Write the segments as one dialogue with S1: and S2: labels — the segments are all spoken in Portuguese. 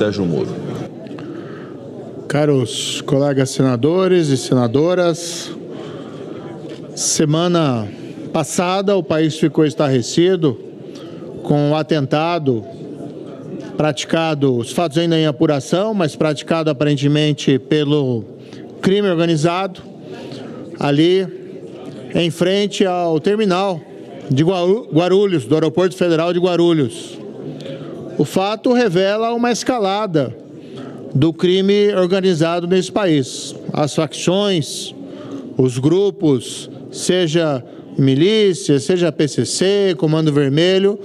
S1: Sérgio Moro.
S2: Caros colegas senadores e senadoras, semana passada o país ficou estarrecido com o atentado praticado, os fatos ainda em apuração, mas praticado aparentemente pelo crime organizado, ali em frente ao terminal de Guarulhos, do Aeroporto Federal de Guarulhos. O fato revela uma escalada do crime organizado nesse país. As facções, os grupos, seja milícia, seja PCC, Comando Vermelho,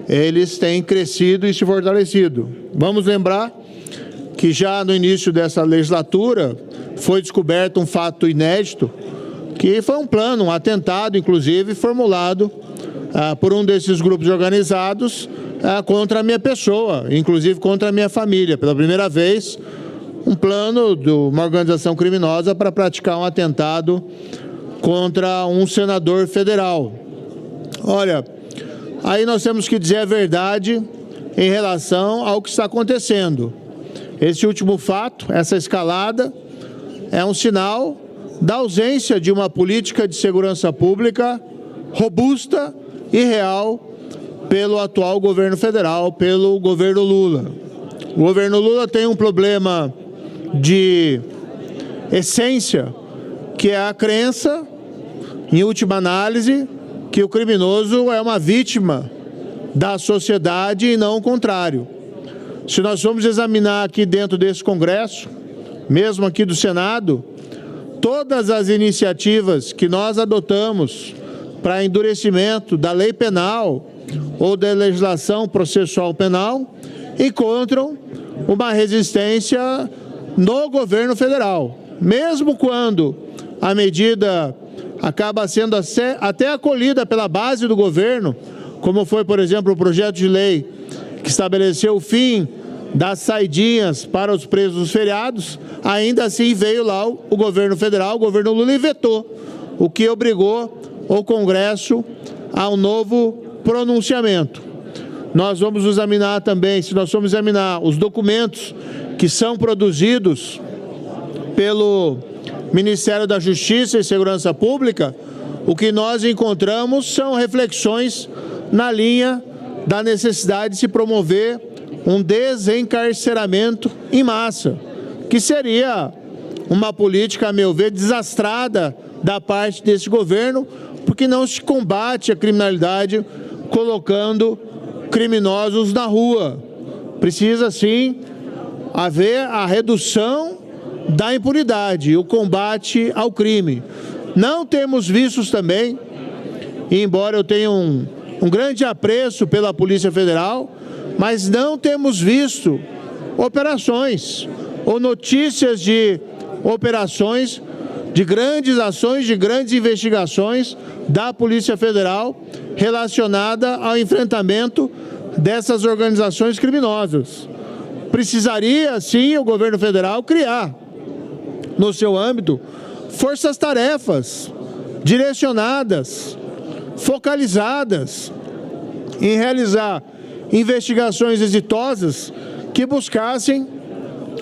S2: eles têm crescido e se fortalecido. Vamos lembrar que já no início dessa legislatura foi descoberto um fato inédito, que foi um plano, um atentado, inclusive, formulado por um desses grupos organizados contra a minha pessoa, inclusive contra a minha família. Pela primeira vez, um plano de uma organização criminosa para praticar um atentado contra um senador federal. Olha, aí nós temos que dizer a verdade em relação ao que está acontecendo. Esse último fato, essa escalada, é um sinal da ausência de uma política de segurança pública robusta e real pelo atual governo federal, pelo governo Lula. O governo Lula tem um problema de essência, que é a crença, em última análise, que o criminoso é uma vítima da sociedade e não o contrário. Se nós formos examinar aqui dentro desse Congresso, mesmo aqui do Senado, todas as iniciativas que nós adotamos para endurecimento da lei penal ou da legislação processual penal encontram uma resistência no governo federal. Mesmo quando a medida acaba sendo até acolhida pela base do governo, como foi, por exemplo, o projeto de lei que estabeleceu o fim das saidinhas para os presos dos feriados, ainda assim veio lá o governo federal, o governo Lula, e vetou, o que obrigou o Congresso a um novo pronunciamento. Nós vamos examinar também, se nós formos examinar os documentos que são produzidos pelo Ministério da Justiça e Segurança Pública, o que nós encontramos são reflexões na linha da necessidade de se promover um desencarceramento em massa, que seria uma política, a meu ver, desastrada da parte desse governo, porque não se combate a criminalidade colocando criminosos na rua. Precisa, sim, haver a redução da impunidade, o combate ao crime. Não temos vistos também, embora eu tenha um grande apreço pela Polícia Federal, mas não temos visto operações ou notícias de operações, de grandes ações, de grandes investigações da Polícia Federal relacionada ao enfrentamento dessas organizações criminosas. Precisaria, sim, o governo federal criar, no seu âmbito, forças-tarefas direcionadas, focalizadas em realizar investigações exitosas que buscassem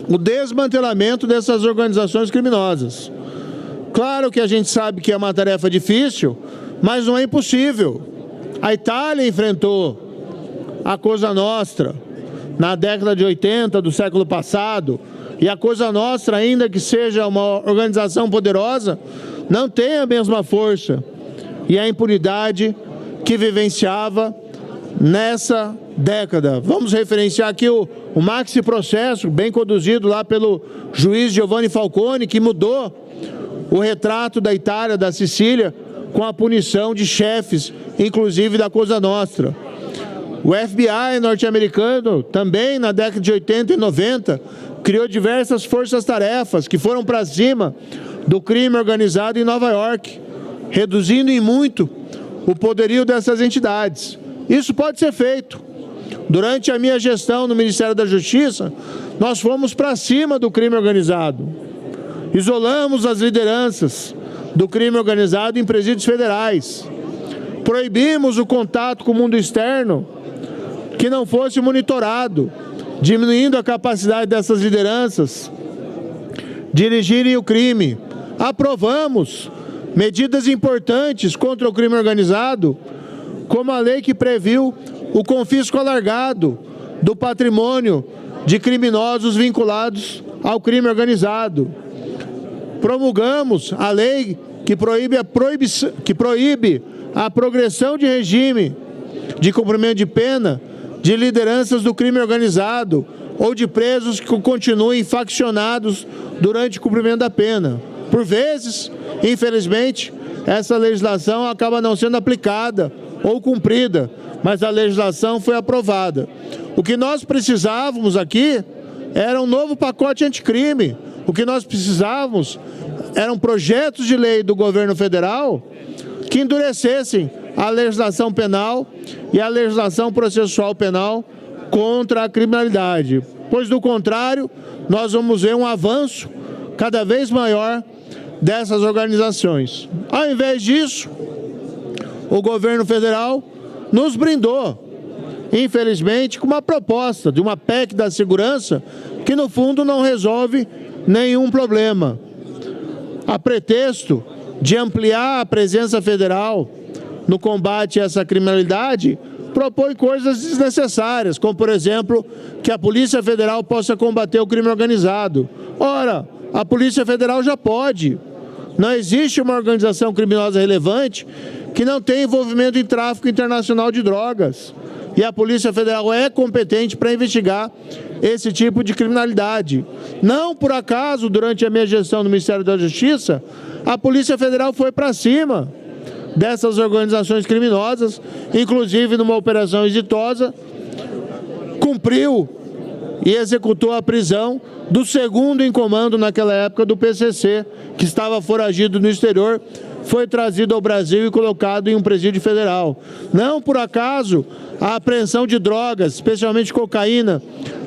S2: o desmantelamento dessas organizações criminosas. Claro que a gente sabe que é uma tarefa difícil, mas não é impossível. A Itália enfrentou a Cosa Nostra na década de 80 do século passado, e a Cosa Nostra, ainda que seja uma organização poderosa, não tem a mesma força e a impunidade que vivenciava nessa década. Vamos referenciar aqui o maxi processo, bem conduzido lá pelo juiz Giovanni Falcone, que mudou o retrato da Itália, da Sicília, com a punição de chefes, inclusive da Cosa Nostra. O FBI norte-americano, também na década de 80 e 90, criou diversas forças-tarefas que foram para cima do crime organizado em Nova York, reduzindo em muito o poderio dessas entidades. Isso pode ser feito. Durante a minha gestão no Ministério da Justiça, nós fomos para cima do crime organizado. Isolamos as lideranças do crime organizado em presídios federais. Proibimos o contato com o mundo externo que não fosse monitorado, diminuindo a capacidade dessas lideranças dirigirem o crime. Aprovamos medidas importantes contra o crime organizado, como a lei que previu o confisco alargado do patrimônio de criminosos vinculados ao crime organizado. Promulgamos a lei que proíbe a progressão de regime de cumprimento de pena de lideranças do crime organizado ou de presos que continuem faccionados durante o cumprimento da pena. Por vezes, infelizmente, essa legislação acaba não sendo aplicada ou cumprida, mas a legislação foi aprovada. O que nós precisávamos aqui era um novo pacote anticrime. O que nós precisávamos eram projetos de lei do governo federal que endurecessem a legislação penal e a legislação processual penal contra a criminalidade. Pois, do contrário, nós vamos ver um avanço cada vez maior dessas organizações. Ao invés disso, o governo federal nos brindou, infelizmente, com uma proposta de uma PEC da segurança que, no fundo, não resolve nenhum problema. A pretexto de ampliar a presença federal no combate a essa criminalidade, propõe coisas desnecessárias, como, por exemplo, que a Polícia Federal possa combater o crime organizado. Ora, a Polícia Federal já pode. Não existe uma organização criminosa relevante que não tenha envolvimento em tráfico internacional de drogas. E a Polícia Federal é competente para investigar esse tipo de criminalidade. Não por acaso, durante a minha gestão no Ministério da Justiça, a Polícia Federal foi para cima dessas organizações criminosas, inclusive numa operação exitosa, cumpriu e executou a prisão do segundo em comando naquela época do PCC, que estava foragido no exterior, foi trazido ao Brasil e colocado em um presídio federal. Não por acaso, a apreensão de drogas, especialmente cocaína,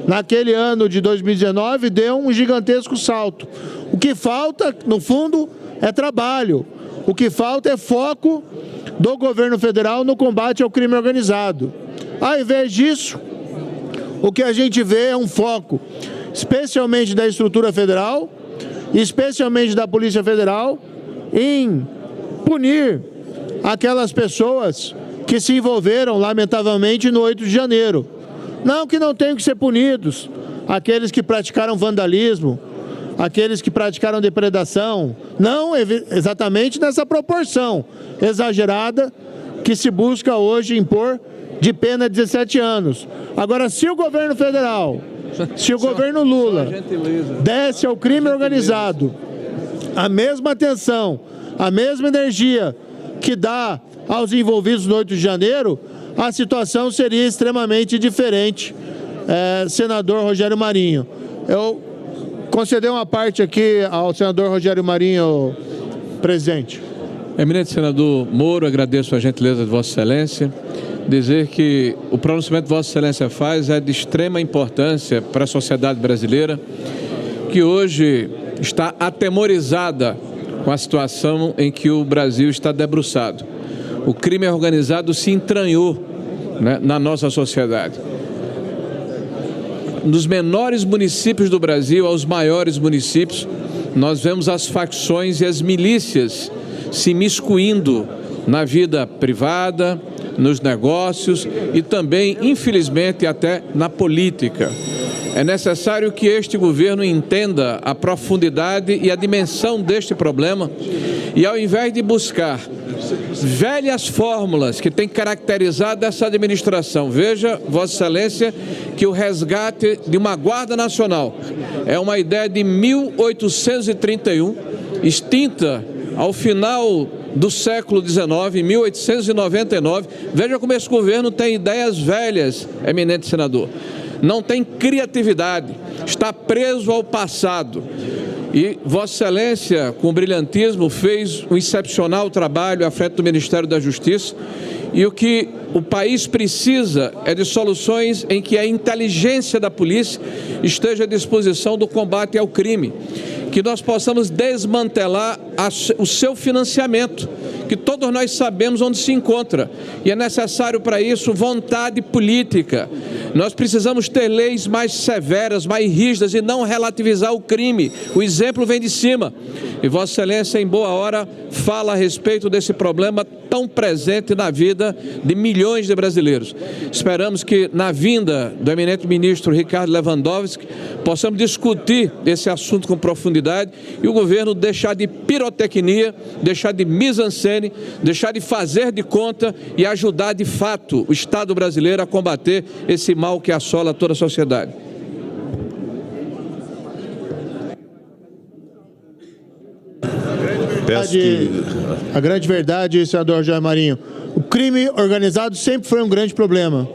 S2: naquele ano de 2019, deu um gigantesco salto. O que falta, no fundo, é trabalho. O que falta é foco do governo federal no combate ao crime organizado. Ao invés disso, o que a gente vê é um foco, especialmente da estrutura federal, especialmente da Polícia Federal, em punir aquelas pessoas que se envolveram, lamentavelmente, no 8 de janeiro. Não que não tenham que ser punidos aqueles que praticaram vandalismo, aqueles que praticaram depredação, não exatamente nessa proporção exagerada que se busca hoje impor de pena de 17 anos. Agora, se o governo federal, se o governo Lula desse ao crime organizado a mesma atenção, a mesma energia que dá aos envolvidos no 8 de janeiro, a situação seria extremamente diferente, senador Rogério Marinho. Eu conceder uma parte aqui ao senador Rogério Marinho, presidente.
S1: Eminente senador Moro, agradeço a gentileza de Vossa Excelência. Dizer que o pronunciamento que Vossa Excelência faz é de extrema importância para a sociedade brasileira, que hoje está atemorizada com a situação em que o Brasil está debruçado. O crime organizado se entranhou, né, na nossa sociedade. Nos menores municípios do Brasil aos maiores municípios, nós vemos as facções e as milícias se imiscuindo na vida privada, nos negócios e também, infelizmente, até na política. É necessário que este governo entenda a profundidade e a dimensão deste problema e, ao invés de buscar velhas fórmulas que têm caracterizado essa administração, veja, Vossa Excelência, que o resgate de uma Guarda Nacional é uma ideia de 1831, extinta ao final do século XIX, 1899. Veja como esse governo tem ideias velhas, eminente senador. Não tem criatividade, está preso ao passado. E Vossa Excelência, com brilhantismo, fez um excepcional trabalho à frente do Ministério da Justiça. E o que o país precisa é de soluções em que a inteligência da polícia esteja à disposição do combate ao crime. Que nós possamos desmantelar o seu financiamento, que todos nós sabemos onde se encontra. E é necessário para isso vontade política. Nós precisamos ter leis mais severas, mais rígidas e não relativizar o crime. O exemplo vem de cima. E Vossa Excelência, em boa hora, fala a respeito desse problema tão presente na vida de milhões de brasileiros. Esperamos que, na vinda do eminente ministro Ricardo Lewandowski, possamos discutir esse assunto com profundidade e o governo deixar de pirotecnia, deixar de mise-en-scène, deixar de fazer de conta e ajudar de fato o Estado brasileiro a combater esse mal que assola toda a sociedade.
S2: A grande verdade, senador Jair Marinho, o crime organizado sempre foi um grande problema,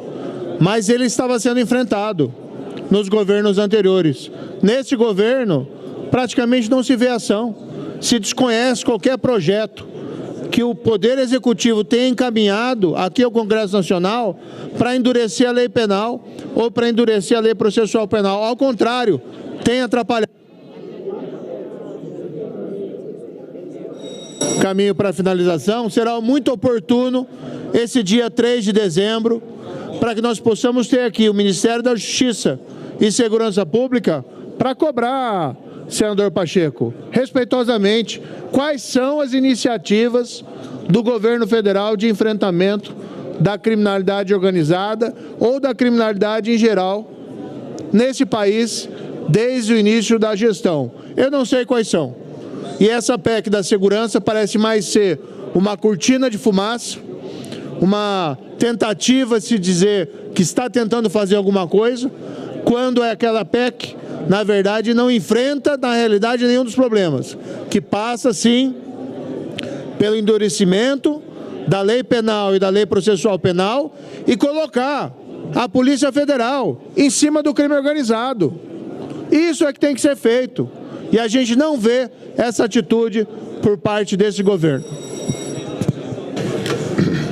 S2: mas ele estava sendo enfrentado nos governos anteriores. Neste governo, praticamente não se vê ação, se desconhece qualquer projeto que o Poder Executivo tenha encaminhado aqui ao Congresso Nacional para endurecer a lei penal ou para endurecer a lei processual penal. Ao contrário, tem atrapalhado. Caminho para a finalização, será muito oportuno esse dia 3 de dezembro, para que nós possamos ter aqui o Ministério da Justiça e Segurança Pública para cobrar, senador Pacheco, respeitosamente, quais são as iniciativas do governo federal de enfrentamento da criminalidade organizada ou da criminalidade em geral nesse país desde o início da gestão. Eu não sei quais são. E essa PEC da segurança parece mais ser uma cortina de fumaça, uma tentativa de se dizer que está tentando fazer alguma coisa, quando é aquela PEC, na verdade, não enfrenta, na realidade, nenhum dos problemas, que passa, sim, pelo endurecimento da lei penal e da lei processual penal e colocar a Polícia Federal em cima do crime organizado. Isso é que tem que ser feito. E a gente não vê essa atitude por parte desse governo.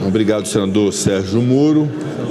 S3: Obrigado, senador Sérgio Moro.